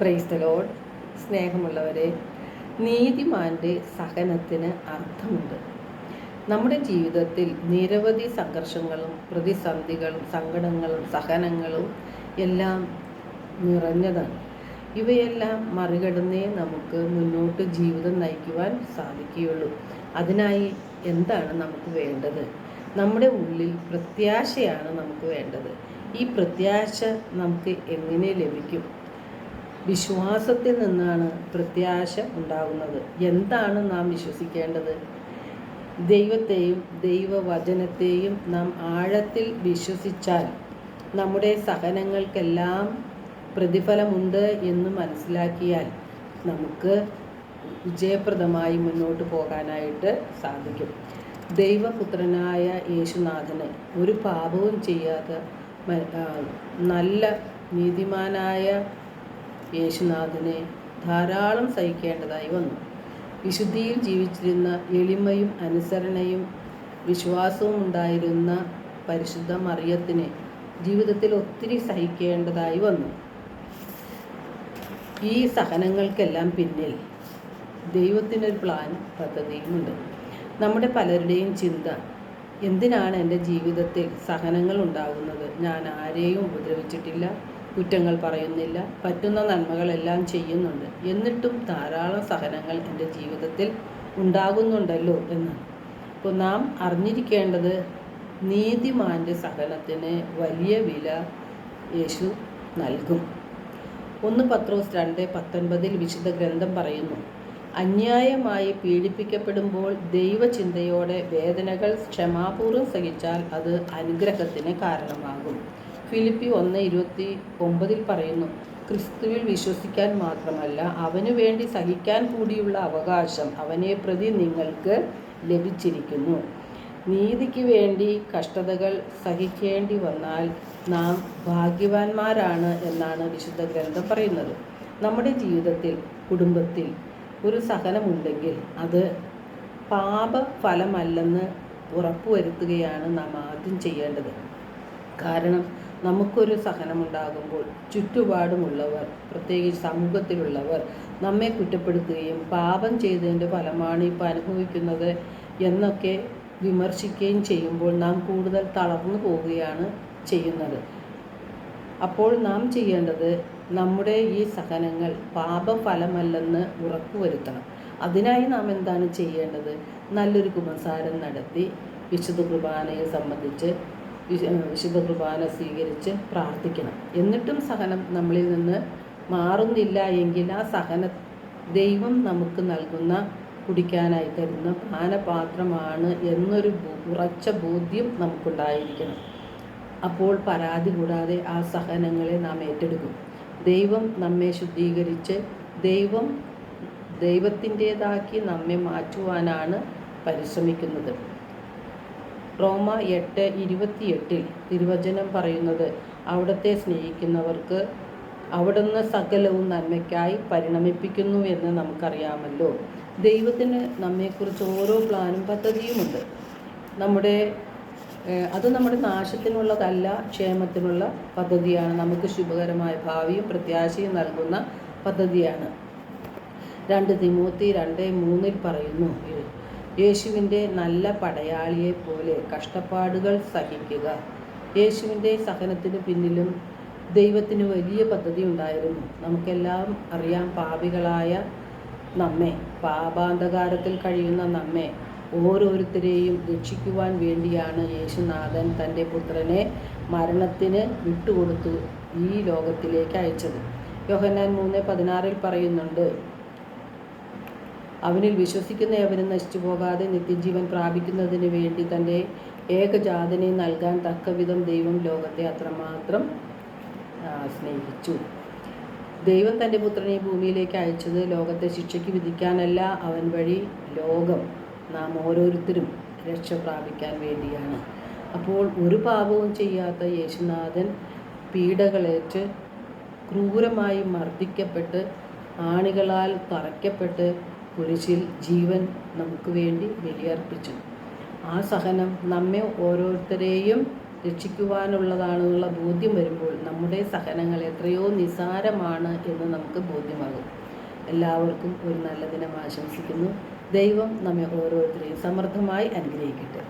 Praise the Lord. സ്നേഹമുള്ളവരെ, നീതിമാൻ്റെ സഹനത്തിന് അർത്ഥമുണ്ട്. നമ്മുടെ ജീവിതത്തിൽ നിരവധി സംഘർഷങ്ങളും പ്രതിസന്ധികളും സങ്കടങ്ങളും സഹനങ്ങളും എല്ലാം നിറഞ്ഞതാണ്. ഇവയെല്ലാം മറികടന്നേ നമുക്ക് മുന്നോട്ട് ജീവിതം നയിക്കുവാൻ സാധിക്കുകയുള്ളൂ. അതിനായി എന്താണ് നമുക്ക് വേണ്ടത്? നമ്മുടെ ഉള്ളിൽ പ്രത്യാശയാണ് നമുക്ക് വേണ്ടത്. ഈ പ്രത്യാശ നമുക്ക് എങ്ങനെ ലഭിക്കും? വിശ്വാസത്തിൽ നിന്നാണ് പ്രത്യാശ ഉണ്ടാകുന്നത്. എന്താണ് നാം വിശ്വസിക്കേണ്ടത്? ദൈവത്തെയും ദൈവവചനത്തെയും നാം ആഴത്തിൽ വിശ്വസിച്ചാൽ നമ്മുടെ സഹനങ്ങൾക്കെല്ലാം പ്രതിഫലമുണ്ട് എന്ന് മനസ്സിലാക്കിയാൽ നമുക്ക് വിജയപ്രദമായി മുന്നോട്ട് പോകാനായിട്ട് സാധിക്കും. ദൈവപുത്രനായ യേശുനാഥന് ഒരു പാപവും ചെയ്യാത്ത നല്ല നീതിമാനായ യേശുനാഥനെ ധാരാളം സഹിക്കേണ്ടതായി വന്നു. വിശുദ്ധിയിൽ ജീവിച്ചിരുന്ന എളിമയും അനുസരണയും വിശ്വാസവും ഉണ്ടായിരുന്ന പരിശുദ്ധ മറിയത്തിന് ജീവിതത്തിൽ ഒത്തിരി സഹിക്കേണ്ടതായി വന്നു. ഈ സഹനങ്ങൾക്കെല്ലാം പിന്നിൽ ദൈവത്തിനൊരു പ്ലാൻ പദ്ധതിയുമുണ്ട്. നമ്മുടെ പലരുടെയും ചിന്ത, എന്തിനാണ് എൻ്റെ ജീവിതത്തിൽ സഹനങ്ങൾ ഉണ്ടാകുന്നത്? ഞാൻ ആരെയും ഉപദ്രവിച്ചിട്ടില്ല, കുറ്റങ്ങൾ പറയുന്നില്ല, പറ്റുന്ന നന്മകളെല്ലാം ചെയ്യുന്നുണ്ട്, എന്നിട്ടും ധാരാളം സഹനങ്ങൾ എൻ്റെ ജീവിതത്തിൽ ഉണ്ടാകുന്നുണ്ടല്ലോ എന്നാണ്. അപ്പോൾ നാം അറിഞ്ഞിരിക്കേണ്ടത്, നീതിമാൻ്റെ സഹനത്തിന് വലിയ വില യേശു നൽകും. 1 പത്രോസ് 2:19 വിശുദ്ധ ഗ്രന്ഥം പറയുന്നു, അന്യായമായി പീഡിപ്പിക്കപ്പെടുമ്പോൾ ദൈവചിന്തയോടെ വേദനകൾ ക്ഷമാപൂർവ്വം സഹിച്ചാൽ അത് അനുഗ്രഹത്തിന് കാരണമാകും. ഫിലിപ്പി 1:29 പറയുന്നു, ക്രിസ്തുവിൽ വിശ്വസിക്കാൻ മാത്രമല്ല അവനു വേണ്ടി സഹിക്കാൻ കൂടിയുള്ള അവകാശം അവനെ പ്രതി നിങ്ങൾക്ക് ലഭിച്ചിരിക്കുന്നു. നീതിക്ക് വേണ്ടി കഷ്ടതകൾ സഹിക്കേണ്ടി വന്നാൽ നാം ഭാഗ്യവാന്മാരാണ് എന്നാണ് വിശുദ്ധ ഗ്രന്ഥം പറയുന്നത്. നമ്മുടെ ജീവിതത്തിൽ, കുടുംബത്തിൽ ഒരു സഹനമുണ്ടെങ്കിൽ അത് പാപഫലമല്ലെന്ന് ഉറപ്പുവരുത്തുകയാണ് നാം ആദ്യം ചെയ്യേണ്ടത്. കാരണം നമുക്കൊരു സഹനമുണ്ടാകുമ്പോൾ ചുറ്റുപാടുമുള്ളവർ, പ്രത്യേകിച്ച് സമൂഹത്തിലുള്ളവർ നമ്മെ കുറ്റപ്പെടുത്തുകയും പാപം ചെയ്തതിൻ്റെ ഫലമാണ് ഇപ്പോൾ അനുഭവിക്കുന്നത് എന്നൊക്കെ വിമർശിക്കുകയും ചെയ്യുമ്പോൾ നാം കൂടുതൽ തളർന്നു പോവുകയാണ് ചെയ്യുന്നത്. അപ്പോൾ നാം ചെയ്യേണ്ടത്, നമ്മുടെ ഈ സഹനങ്ങൾ പാപഫലമല്ലെന്ന് ഉറപ്പുവരുത്തണം. അതിനായി നാം എന്താണ് ചെയ്യേണ്ടത്? നല്ലൊരു കുമ്പസാരം നടത്തി വിശുദ്ധ കുർബാനയെ സംബന്ധിച്ച് വിശുദ്ധ കുർബാന സ്വീകരിച്ച് പ്രാർത്ഥിക്കണം. എന്നിട്ടും സഹനം നമ്മളിൽ നിന്ന് മാറുന്നില്ല എങ്കിൽ ആ ദൈവം നമുക്ക് നൽകുന്ന കുടിക്കാനായി തരുന്ന പാനപാത്രമാണ് എന്നൊരു ഉറച്ച ബോധ്യം നമുക്കുണ്ടായിരിക്കണം. അപ്പോൾ പരാതി കൂടാതെ ആ സഹനങ്ങളെ നാം ഏറ്റെടുക്കും. ദൈവം നമ്മെ ശുദ്ധീകരിച്ച് ദൈവത്തിൻ്റേതാക്കി നമ്മെ മാറ്റുവാനാണ് പരിശ്രമിക്കുന്നത്. റോമ 8:28 തിരുവചനം പറയുന്നത്, അവിടുത്തെ സ്നേഹിക്കുന്നവർക്ക് അവിടുന്ന് സകലവും നന്മയ്ക്കായി പരിണമിപ്പിക്കുന്നു എന്ന് നമുക്കറിയാമല്ലോ. ദൈവത്തിന് നമ്മെക്കുറിച്ച് ഓരോ പ്ലാനും പദ്ധതിയുമുണ്ട്. അത് നമ്മുടെ നാശത്തിനുള്ളതല്ല, ക്ഷേമത്തിനുള്ള പദ്ധതിയാണ്. നമുക്ക് ശുഭകരമായ ഭാവിയും പ്രത്യാശയും നൽകുന്ന പദ്ധതിയാണ്. 2 തിമോത്തി 2:3 പറയുന്നു, യേശുവിൻ്റെ നല്ല പടയാളിയെപ്പോലെ കഷ്ടപ്പാടുകൾ സഹിക്കുക. യേശുവിൻ്റെ സഹനത്തിന് പിന്നിലും ദൈവത്തിന് വലിയ പദ്ധതി ഉണ്ടായിരുന്നു. നമുക്കെല്ലാം അറിയാം, പാപികളായ നമ്മെ, പാപാന്ധകാരത്തിൽ കഴിയുന്ന നമ്മെ ഓരോരുത്തരെയും രക്ഷിക്കുവാൻ വേണ്ടിയാണ് യേശുനാഥൻ തൻ്റെ പുത്രനെ മരണത്തിന് വിട്ടുകൊടുത്തു ഈ ലോകത്തിലേക്ക് അയച്ചത്. യോഹന്നാൻ 3:16 പറയുന്നുണ്ട്, അവനിൽ വിശ്വസിക്കുന്ന എവരും നശിച്ചു പോകാതെ നിത്യജീവൻ പ്രാപിക്കുന്നതിന് വേണ്ടി തൻ്റെ ഏകജാതനെ നൽകാൻ തക്കവിധം ദൈവം ലോകത്തെ അത്രമാത്രം സ്നേഹിച്ചു. ദൈവം തൻ്റെ പുത്രനെ ഭൂമിയിലേക്ക് അയച്ചത് ലോകത്തെ ശിക്ഷയ്ക്ക് വിധിക്കാനല്ല, അവൻ വഴി ലോകം, നാം ഓരോരുത്തരും രക്ഷ പ്രാപിക്കാൻ വേണ്ടിയാണ്. അപ്പോൾ ഒരു പാപവും ചെയ്യാത്ത യേശുനാഥൻ പീഡകളേറ്റ് ക്രൂരമായി മർദ്ദിക്കപ്പെട്ട് ആണികളാൽ തറയ്ക്കപ്പെട്ട് കുരിശിൽ ജീവൻ നമുക്ക് വേണ്ടി ബലിയർപ്പിച്ചു. ആ സഹനം നമ്മെ ഓരോരുത്തരെയും രക്ഷിക്കുവാനുള്ളതാണെന്നുള്ള ബോധ്യം വരുമ്പോൾ നമ്മുടെ സഹനങ്ങൾ എത്രയോ നിസ്സാരമാണ് എന്ന് നമുക്ക് ബോധ്യമാകും. എല്ലാവർക്കും ഒരു നല്ല ദിനം ആശംസിക്കുന്നു. ദൈവം നമ്മെ ഓരോരുത്തരെയും സമൃദ്ധമായി അനുഗ്രഹിക്കട്ടെ.